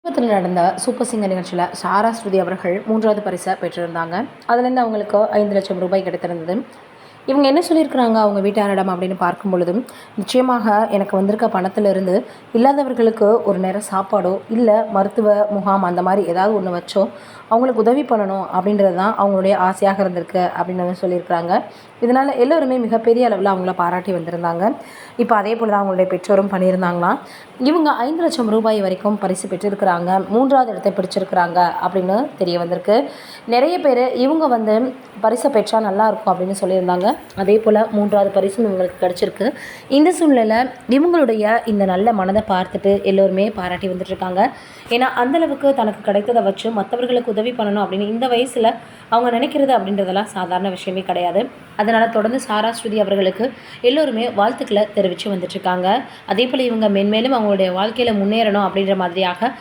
சமீபத்தில் நடந்த super singer நிகழ்ச்சியில் சாரா ஸ்ருதி அவர்கள் 3வது பரிசை பெற்றிருந்தாங்க. அதுலேருந்து அவங்களுக்கு 5,00,000 ரூபாய் கிடைத்திருந்தது. இவங்க என்ன சொல்லியிருக்கிறாங்க அவங்க வீட்டாரிடம் அப்படின்னு பார்க்கும் பொழுதும், நிச்சயமாக எனக்கு வந்திருக்க பணத்திலிருந்து இல்லாதவர்களுக்கு ஒரு நேரம் சாப்பாடோ இல்லை மருத்துவ முகாம் அந்த மாதிரி ஏதாவது ஒன்று வச்சோ அவங்களுக்கு உதவி பண்ணணும் அப்படின்றது தான் அவங்களுடைய ஆசையாக இருந்திருக்கு அப்படின்னு வந்து சொல்லியிருக்கிறாங்க. இதனால் எல்லோருமே மிகப்பெரிய அளவில் அவங்கள பாராட்டி வந்திருந்தாங்க. இப்போ அதே போல் தான் அவங்களுடைய பெற்றோரும் பண்ணியிருந்தாங்களாம். இவங்க 5,00,000 ரூபாய் வரைக்கும் பரிசு பெற்றிருக்கிறாங்க. 3வது இடத்தை பிடிச்சிருக்கிறாங்க அப்படின்னு தெரிய வந்திருக்கு. நிறைய பேர் இவங்க வந்து பரிசை பெற்றா நல்லாயிருக்கும் அப்படின்னு சொல்லியிருந்தாங்க. அதே போல் 3வது பரிசும் இவங்களுக்கு கிடச்சிருக்கு. இந்த சூழ்நிலையில் இவங்களுடைய இந்த நல்ல மனதை பார்த்துட்டு எல்லோருமே பாராட்டி வந்துட்டுருக்காங்க. ஏன்னா அந்தளவுக்கு தனக்கு கிடைத்ததை வச்சு மற்றவர்களுக்கு உதவி பண்ணணும் அப்படின்னு இந்த வயசில் அவங்க நினைக்கிறது அப்படின்றதெல்லாம் சாதாரண விஷயமே கிடையாது. அதனால் தொடர்ந்து சாரா ஸ்ருதி அவர்களுக்கு எல்லோருமே வாழ்த்துக்களை தெரிவித்து வந்துட்டுருக்காங்க. அதே போல் இவங்க மென்மேலும் அவங்களுடைய வாழ்க்கையில் முன்னேறணும் அப்படின்ற மாதிரியாக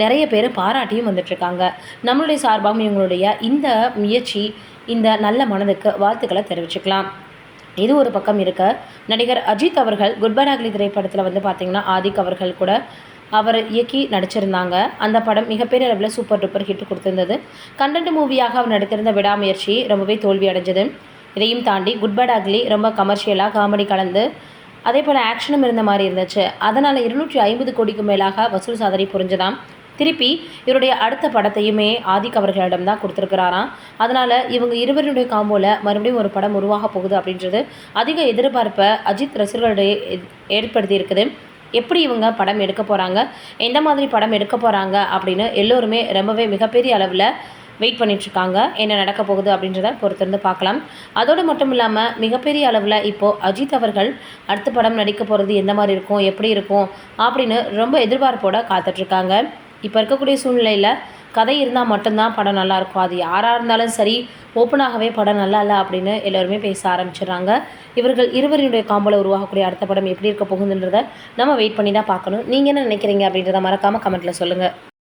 நிறைய பேர் பாராட்டியும் வந்துட்டுருக்காங்க. நம்மளுடைய சார்பாகவும் இவங்களுடைய இந்த முயற்சி, இந்த நல்ல மனதுக்கு வாழ்த்துக்களை தெரிவிச்சுக்கலாம். இது ஒரு பக்கம் இருக்க, நடிகர் அஜித் அவர்கள் குட் பை அக்லி திரைப்படத்தில் வந்து பார்த்திங்கன்னா ஆதிக் அவர்கள் கூட அவர் இயக்கி நடிச்சிருந்தாங்க. அந்த படம் மிகப்பெரிய அளவில் சூப்பர் டூப்பர் ஹிட் கொடுத்திருந்தது. கண்டென்ட் மூவியாக அவர் நடித்திருந்த விடாமுயற்சி ரொம்பவே தோல்வி அடைஞ்சது. இதையும் தாண்டி குட் பை அக்லி ரொம்ப கமர்ஷியலாக காமெடி கலந்து அதே போல் ஆக்ஷனும் இருந்த மாதிரி இருந்துச்சு. அதனால் 250 கோடிக்கு மேலாக வசூல் சாதனை புரிஞ்சதாம். திருப்பி இவருடைய அடுத்த படத்தையுமே ஆதிக் அவர்களிடம் தான் கொடுத்துருக்கிறாராம். அதனால் இவங்க இருவருடைய காம்போவில் மறுபடியும் ஒரு படம் உருவாக போகுது அப்படின்றது அதிக எதிர்பார்ப்பை அஜித் ரசிகர்களிடையே ஏற்படுத்தி இருக்குது. எப்படி இவங்க படம் எடுக்க போகிறாங்க, எந்த மாதிரி படம் எடுக்க போகிறாங்க அப்படின்னு எல்லோருமே ரொம்பவே மிகப்பெரிய அளவில் வெயிட் பண்ணிகிட்ருக்காங்க. என்ன நடக்க போகுது அப்படின்றத பொறுத்திருந்து பார்க்கலாம். அதோடு மட்டும் இல்லாமல் மிகப்பெரிய அளவில் இப்போது அஜித் அவர்கள் அடுத்த படம் நடிக்க போகிறது எந்த மாதிரி இருக்கும், எப்படி இருக்கும் அப்படின்னு ரொம்ப எதிர்பார்ப்போடு காத்துட்ருக்காங்க. இப்போ இருக்கக்கூடிய சூழ்நிலையில் கதை இருந்தால் மட்டும்தான் படம் நல்லாயிருக்கும். அது யாராக இருந்தாலும் சரி, ஓப்பனாகவே படம் நல்லா இல்லை அப்படின்னு எல்லோருமே பேச ஆரம்பிச்சிடுறாங்க. இவர்கள் இருவரினுடைய காம்போல உருவாகக்கூடிய அடுத்த படம் எப்படி இருக்க போகுதுன்றதை நம்ம வெயிட் பண்ணி தான் பார்க்கணும். நீங்கள் என்ன நினைக்கிறீங்க அப்படின்றத மறக்காமல் கமெண்ட்டில் சொல்லுங்கள்.